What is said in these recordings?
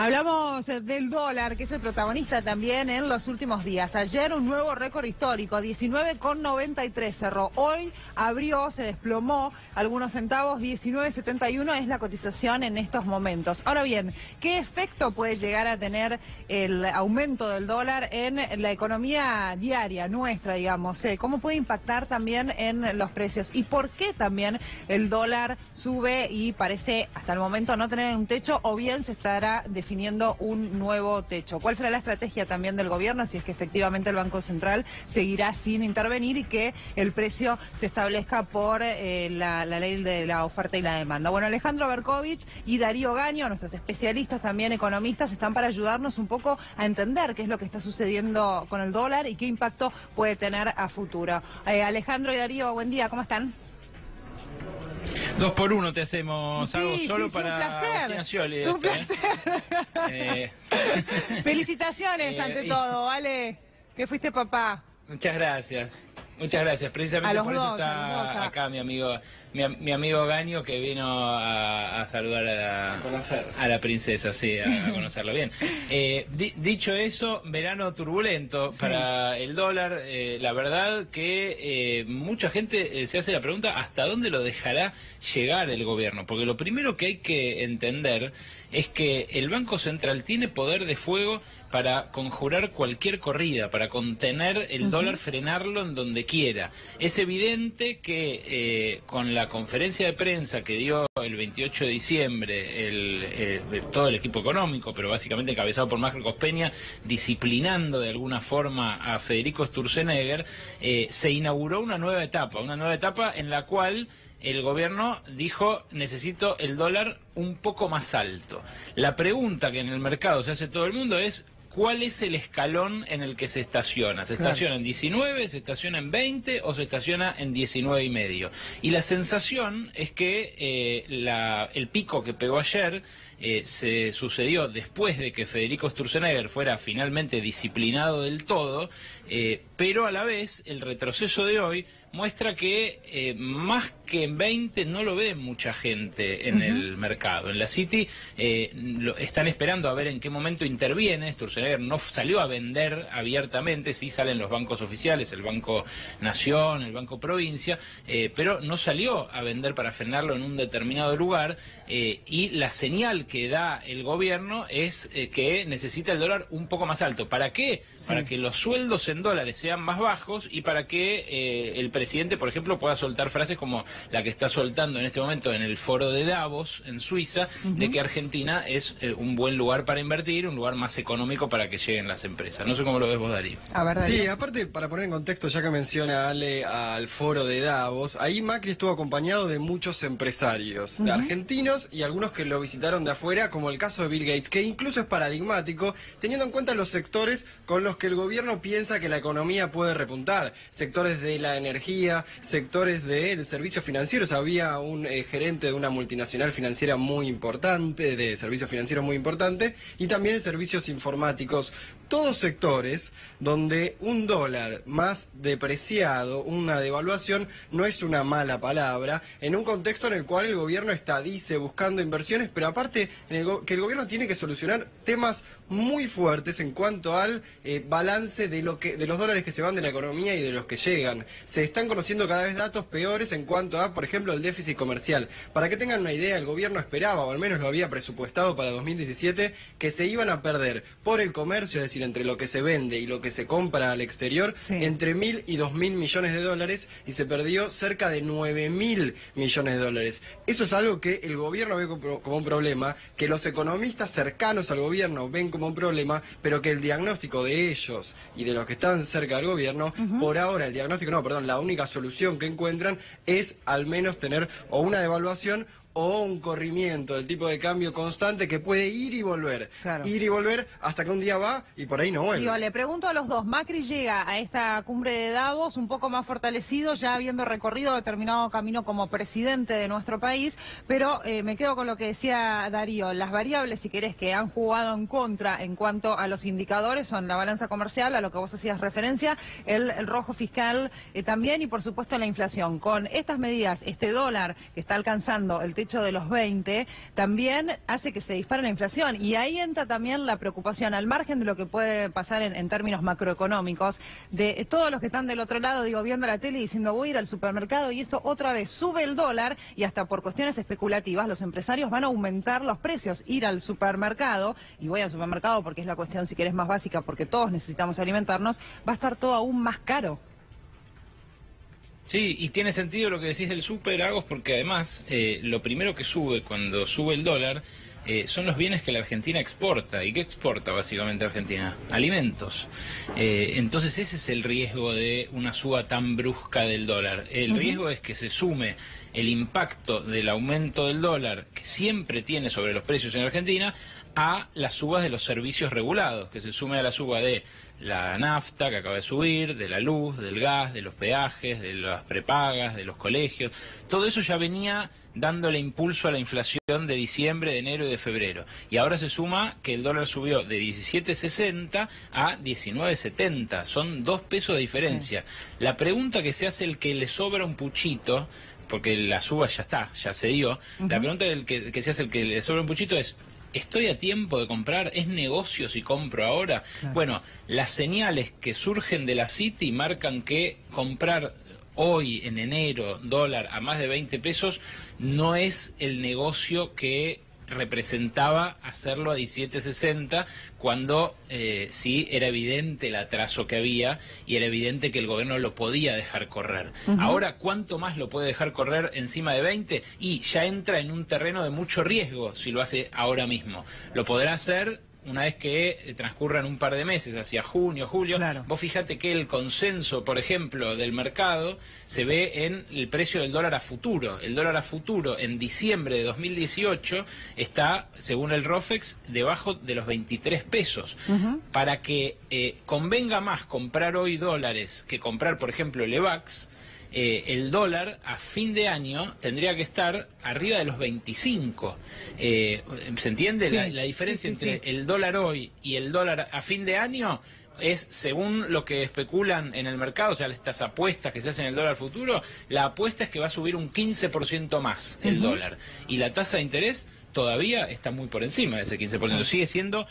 Hablamos del dólar, que es el protagonista también en los últimos días. Ayer un nuevo récord histórico, 19,93 cerró. Hoy abrió, se desplomó algunos centavos, 19,71 es la cotización en estos momentos. Ahora bien, ¿qué efecto puede llegar a tener el aumento del dólar en la economía diaria nuestra, digamos? ¿Cómo puede impactar también en los precios? ¿Y por qué también el dólar sube y parece hasta el momento no tener un techo, o bien se estará definiendo un nuevo techo? ¿Cuál será la estrategia también del gobierno si es que efectivamente el Banco Central seguirá sin intervenir y que el precio se establezca por la ley de la oferta y la demanda? Bueno, Alejandro Berkovich y Darío Gaño, nuestros especialistas también economistas, están para ayudarnos un poco a entender qué es lo que está sucediendo con el dólar y qué impacto puede tener a futuro. Alejandro y Darío, buen día, ¿cómo están? 2 por 1 te hacemos, sí, algo solo sí, para Agustina Scioli. Un placer. Felicitaciones ante todo, ¿vale? Que fuiste papá. Muchas gracias. Muchas gracias. Precisamente por eso está acá mi amigo Gaño, que vino a saludar a la princesa, sí, a conocerla bien. Dicho eso, verano turbulento para el dólar. La verdad que mucha gente se hace la pregunta ¿hasta dónde lo dejará llegar el gobierno? Porque lo primero que hay que entender es que el Banco Central tiene poder de fuego para conjurar cualquier corrida, para contener el dólar, frenarlo en donde quiera. Es evidente que con la conferencia de prensa que dio el 28 de diciembre todo el equipo económico, pero básicamente encabezado por Marcos Peña, disciplinando de alguna forma a Federico Sturzenegger, se inauguró una nueva etapa en la cual el gobierno dijo: necesito el dólar un poco más alto. La pregunta que en el mercado se hace todo el mundo es: ¿cuál es el escalón en el que se estaciona? ¿Se estaciona en 19, se estaciona en 20 o se estaciona en 19,5? Y la sensación es que el pico que pegó ayer se sucedió después de que Federico Sturzenegger fuera finalmente disciplinado del todo, pero a la vez el retroceso de hoy muestra que más que en 20 no lo ve mucha gente en el mercado. En la City están esperando a ver en qué momento interviene. Sturzenegger no salió a vender abiertamente, sí salen los bancos oficiales, el Banco Nación, el Banco Provincia, pero no salió a vender para frenarlo en un determinado lugar, y la señal que da el gobierno es que necesita el dólar un poco más alto. ¿Para qué? Sí. Para que los sueldos en dólares sean más bajos y para que el presidente, por ejemplo, pueda soltar frases como la que está soltando en este momento en el foro de Davos, en Suiza, de que Argentina es un buen lugar para invertir, un lugar más económico para que lleguen las empresas. No sé cómo lo ves vos, Darío. A ver, Darío. Sí, aparte, para poner en contexto, ya que menciona Ale al foro de Davos, ahí Macri estuvo acompañado de muchos empresarios argentinos y algunos que lo visitaron de afuera, como el caso de Bill Gates, que incluso es paradigmático, teniendo en cuenta los sectores con los que el gobierno piensa que la economía puede repuntar. Sectores de la energía, sectores del servicios financieros. Había un gerente de una multinacional financiera muy importante, de servicios financieros muy importante, y también de servicios informáticos. Todos sectores donde un dólar más depreciado, una devaluación, no es una mala palabra, en un contexto en el cual el gobierno dice, buscando inversiones, pero aparte que el gobierno tiene que solucionar temas muy fuertes en cuanto al balance de los dólares que se van de la economía y de los que llegan. Se están conociendo cada vez datos peores en cuanto a, por ejemplo, el déficit comercial. Para que tengan una idea, el gobierno esperaba, o al menos lo había presupuestado para 2017, que se iban a perder por el comercio, es decir, entre lo que se vende y lo que se compra al exterior, entre 1.000 y 2.000 millones de dólares, y se perdió cerca de 9.000 millones de dólares. Eso es algo que el gobierno ve como un problema, que los economistas cercanos al gobierno ven como un problema, pero que el diagnóstico de ellos y de los que están cerca del gobierno, por ahora la única solución que encuentran es al menos tener o una devaluación o un corrimiento del tipo de cambio constante que puede ir y volver. Ir y volver hasta que un día va y por ahí no vuelve. Digo, le pregunto a los dos, Macri llega a esta cumbre de Davos un poco más fortalecido, ya habiendo recorrido determinado camino como presidente de nuestro país, pero me quedo con lo que decía Darío. Las variables, si querés, que han jugado en contra en cuanto a los indicadores son la balanza comercial, a lo que vos hacías referencia, el rojo fiscal también, y por supuesto la inflación. Con estas medidas, este dólar que está alcanzando el techo de los 20, también hace que se dispare la inflación. Y ahí entra también la preocupación, al margen de lo que puede pasar en términos macroeconómicos, de todos los que están del otro lado, digo, viendo la tele y diciendo voy a ir al supermercado y esto otra vez sube el dólar y hasta por cuestiones especulativas los empresarios van a aumentar los precios. Ir al supermercado, y voy al supermercado porque es la cuestión si querés más básica, porque todos necesitamos alimentarnos, va a estar todo aún más caro. Sí, y tiene sentido lo que decís del súper, Agos, porque además lo primero que sube cuando sube el dólar son los bienes que la Argentina exporta. ¿Y qué exporta básicamente Argentina? Alimentos. Entonces ese es el riesgo de una suba tan brusca del dólar. El riesgo es que se sume el impacto del aumento del dólar, que siempre tiene sobre los precios en Argentina, a las subas de los servicios regulados, que se sume a la suba de la nafta, que acaba de subir, de la luz, del gas, de los peajes, de las prepagas, de los colegios. Todo eso ya venía dándole impulso a la inflación de diciembre, de enero y de febrero. Y ahora se suma que el dólar subió de 17.60 a 19.70. Son 2 pesos de diferencia. Sí. La pregunta que se hace el que le sobra un puchito, porque la suba ya está, ya se dio, la pregunta que se hace el que le sobra un puchito es: ¿estoy a tiempo de comprar? ¿Es negocio si compro ahora? Claro. Bueno, las señales que surgen de la Citi marcan que comprar hoy, en enero, dólar a más de 20 pesos, no es el negocio que representaba hacerlo a 17.60, cuando sí era evidente el atraso que había y era evidente que el gobierno lo podía dejar correr. Ahora, ¿cuánto más lo puede dejar correr encima de 20? Y ya entra en un terreno de mucho riesgo si lo hace ahora mismo. Lo podrá hacer una vez que transcurran un par de meses, hacia junio, julio. Claro. Vos fíjate que el consenso, por ejemplo, del mercado se ve en el precio del dólar a futuro. El dólar a futuro en diciembre de 2018 está, según el ROFEX, debajo de los 23 pesos. Para que convenga más comprar hoy dólares que comprar, por ejemplo, Levax, el dólar a fin de año tendría que estar arriba de los 25. ¿Se entiende? Sí, la diferencia entre el dólar hoy y el dólar a fin de año es, según lo que especulan en el mercado, o sea, estas apuestas que se hacen en el dólar futuro, la apuesta es que va a subir un 15% más el dólar. Y la tasa de interés todavía está muy por encima de ese 15%. Sigue siendo,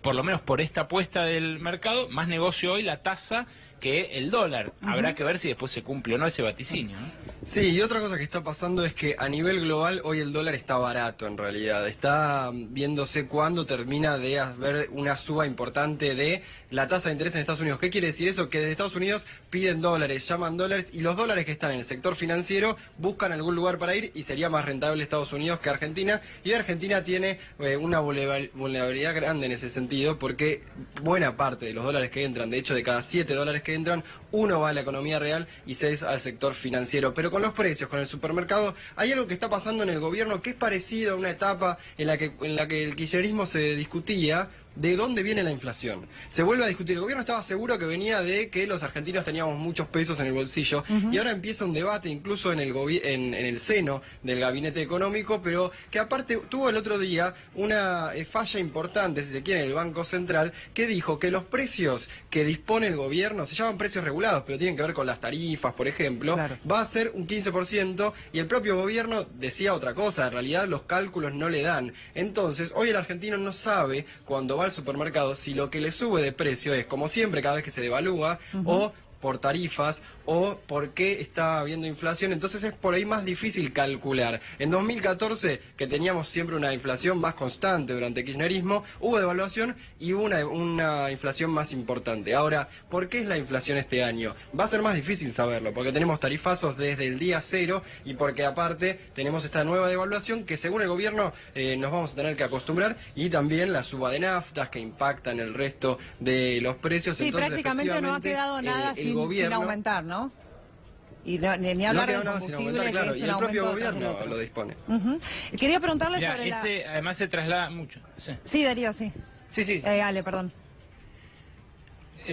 por lo menos por esta apuesta del mercado, más negocio hoy la tasa que el dólar. Habrá que ver si después se cumple o no ese vaticinio, ¿no? Sí, y otra cosa que está pasando es que a nivel global hoy el dólar está barato en realidad. Está viéndose cuándo termina de haber una suba importante de la tasa de interés en Estados Unidos. ¿Qué quiere decir eso? Que desde Estados Unidos piden dólares, llaman dólares, y los dólares que están en el sector financiero buscan algún lugar para ir, y sería más rentable Estados Unidos que Argentina. Y Argentina tiene una vulnerabilidad grande en ese sentido, porque buena parte de los dólares que entran, de hecho de cada 7 dólares que entran, 1 va a la economía real y 6 al sector financiero. Pero con los precios, con el supermercado, hay algo que está pasando en el gobierno que es parecido a una etapa en la que el kirchnerismo se discutía de dónde viene la inflación. Se vuelve a discutir. El gobierno estaba seguro que venía de que los argentinos teníamos muchos pesos en el bolsillo, y ahora empieza un debate incluso en el seno del gabinete económico, pero que aparte tuvo el otro día una falla importante, si se quiere, en el Banco Central, que dijo que los precios que dispone el gobierno, se llaman precios regulados, pero tienen que ver con las tarifas, por ejemplo, va a ser un 15%, y el propio gobierno decía otra cosa. En realidad los cálculos no le dan. Entonces, hoy el argentino no sabe, cuando va al supermercado, si lo que le sube de precio es, como siempre, cada vez que se devalúa, o por tarifas, o por qué está habiendo inflación. Entonces es por ahí más difícil calcular. En 2014, que teníamos siempre una inflación más constante durante el kirchnerismo, hubo devaluación y hubo una inflación más importante. Ahora, ¿por qué es la inflación este año? Va a ser más difícil saberlo, porque tenemos tarifazos desde el día 0, y porque aparte tenemos esta nueva devaluación que, según el gobierno, nos vamos a tener que acostumbrar, y también la suba de naftas que impactan el resto de los precios. Sí, entonces, prácticamente no ha quedado nada sin aumentar, ¿no? Y ni hablar de combustible, claro, que y el propio gobierno lo dispone. Quería preguntarle sobre además se traslada mucho. Sí, Darío, sí. Sí. Ale, perdón.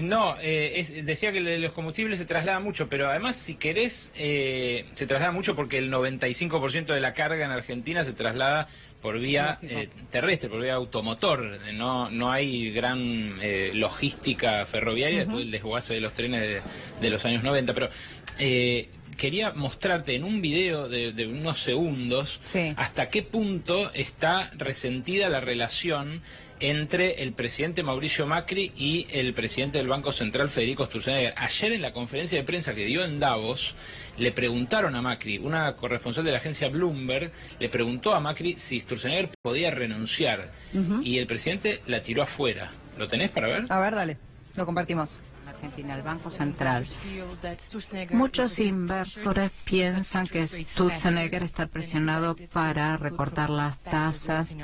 No, decía que el de los combustibles se traslada mucho, pero además, si querés, se traslada mucho porque el 95% de la carga en Argentina se traslada por vía terrestre, por vía automotor. No hay gran logística ferroviaria, después del desguace de los trenes de los años 90, pero... quería mostrarte en un video de unos segundos hasta qué punto está resentida la relación entre el presidente Mauricio Macri y el presidente del Banco Central, Federico Sturzenegger. Ayer en la conferencia de prensa que dio en Davos, le preguntaron a Macri, una corresponsal de la agencia Bloomberg, le preguntó a Macri si Sturzenegger podía renunciar, y el presidente la tiró afuera. ¿Lo tenés para ver? A ver, dale, lo compartimos. Argentina, el Banco Central. Muchos inversores piensan que Sturzenegger está presionado para recortar las tasas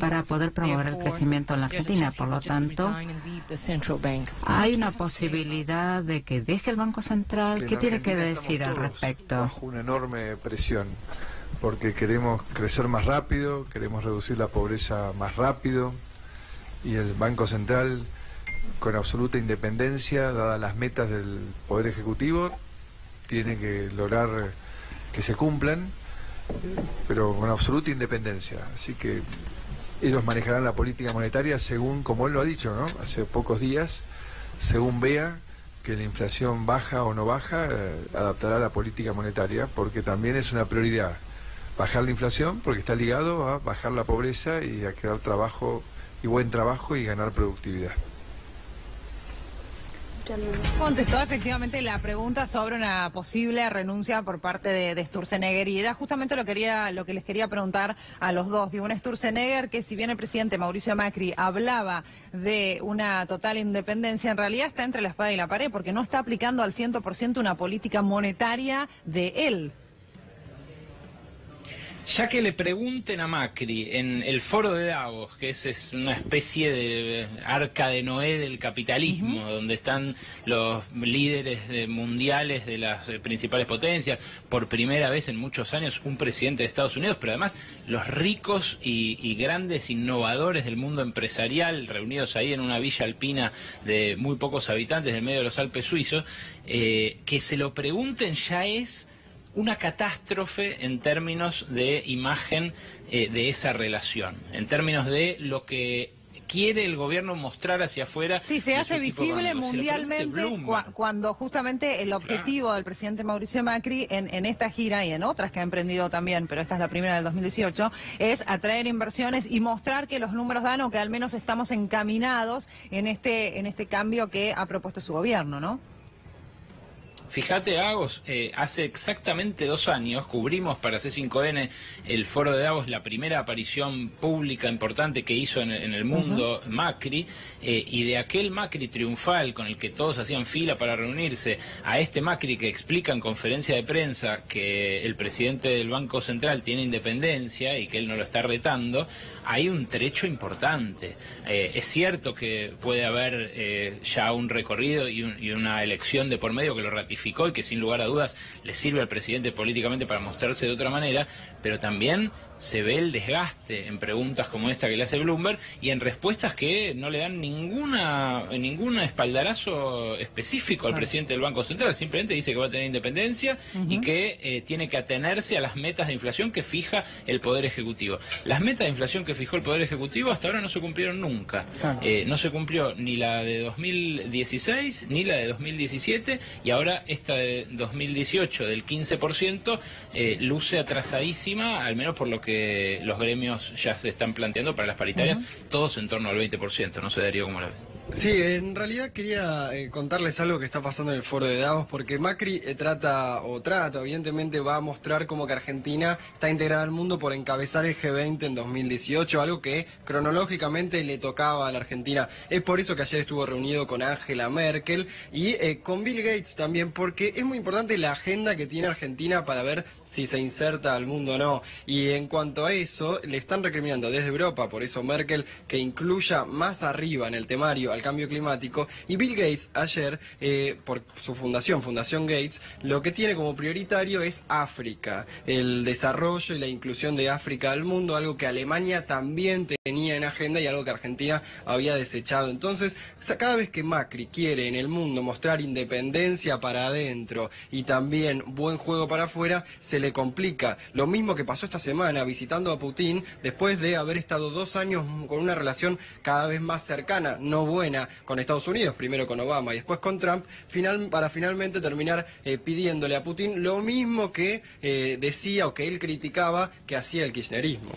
para poder promover el crecimiento en la Argentina. Por lo tanto, hay una posibilidad de que deje el Banco Central. ¿Qué tiene que decir al respecto? Bajo una enorme presión, porque queremos crecer más rápido, queremos reducir la pobreza más rápido, y el Banco Central, con absoluta independencia, dadas las metas del Poder Ejecutivo, tiene que lograr que se cumplan, pero con absoluta independencia. Así que ellos manejarán la política monetaria según, como él lo ha dicho, ¿no?, hace pocos días, según vea que la inflación baja o no baja, adaptará la política monetaria, porque también es una prioridad bajar la inflación, porque está ligado a bajar la pobreza y a crear trabajo y buen trabajo y ganar productividad. Contestó efectivamente la pregunta sobre una posible renuncia por parte de Sturzenegger, y era justamente lo que les quería preguntar a los dos. Digo, un Sturzenegger que, si bien el presidente Mauricio Macri hablaba de una total independencia, en realidad está entre la espada y la pared, porque no está aplicando al 100% una política monetaria de él. Ya que le pregunten a Macri en el foro de Davos, que es una especie de arca de Noé del capitalismo, donde están los líderes mundiales de las principales potencias, por primera vez en muchos años un presidente de Estados Unidos, pero además los ricos y grandes innovadores del mundo empresarial, reunidos ahí en una villa alpina de muy pocos habitantes en medio de los Alpes suizos, que se lo pregunten ya es una catástrofe en términos de imagen de esa relación, en términos de lo que quiere el gobierno mostrar hacia afuera. Sí, se hace visible mundialmente cuando justamente el objetivo del presidente Mauricio Macri en esta gira y en otras que ha emprendido también, pero esta es la primera del 2018, es atraer inversiones y mostrar que los números dan, o que al menos estamos encaminados en este cambio que ha propuesto su gobierno, ¿no? Fíjate, Agos, hace exactamente 2 años cubrimos para C5N el foro de Davos, la primera aparición pública importante que hizo en el mundo Macri, y de aquel Macri triunfal con el que todos hacían fila para reunirse, a este Macri que explica en conferencia de prensa que el presidente del Banco Central tiene independencia y que él no lo está retando, hay un trecho importante. Es cierto que puede haber ya un recorrido y una elección de por medio que lo ratifique, y que sin lugar a dudas le sirve al presidente políticamente para mostrarse de otra manera, pero también se ve el desgaste en preguntas como esta que le hace Bloomberg y en respuestas que no le dan ningún espaldarazo específico al presidente del Banco Central. Simplemente dice que va a tener independencia y que tiene que atenerse a las metas de inflación que fija el Poder Ejecutivo. Las metas de inflación que fijó el Poder Ejecutivo hasta ahora no se cumplieron nunca. No se cumplió ni la de 2016 ni la de 2017, y ahora esta de 2018 del 15% luce atrasadísima, al menos por lo que los gremios ya se están planteando para las paritarias, todos en torno al 20%, no sé, Darío, cómo la ves. Sí, en realidad quería contarles algo que está pasando en el foro de Davos, porque Macri evidentemente va a mostrar cómo que Argentina está integrada al mundo por encabezar el G20 en 2018, algo que cronológicamente le tocaba a la Argentina. Es por eso que ayer estuvo reunido con Angela Merkel y con Bill Gates también, porque es muy importante la agenda que tiene Argentina para ver si se inserta al mundo o no. Y en cuanto a eso, le están recriminando desde Europa, por eso Merkel, que incluya más arriba en el temario al al cambio climático. Y Bill Gates ayer, por su Fundación Gates, lo que tiene como prioritario es África, el desarrollo y la inclusión de África al mundo, algo que Alemania también tenía en agenda y algo que Argentina había desechado. Entonces, cada vez que Macri quiere en el mundo mostrar independencia para adentro y también buen juego para afuera, se le complica. Lo mismo que pasó esta semana visitando a Putin, después de haber estado 2 años con una relación cada vez más cercana, no buena, con Estados Unidos, primero con Obama y después con Trump, para finalmente terminar pidiéndole a Putin lo mismo que decía o que él criticaba que hacía el kirchnerismo.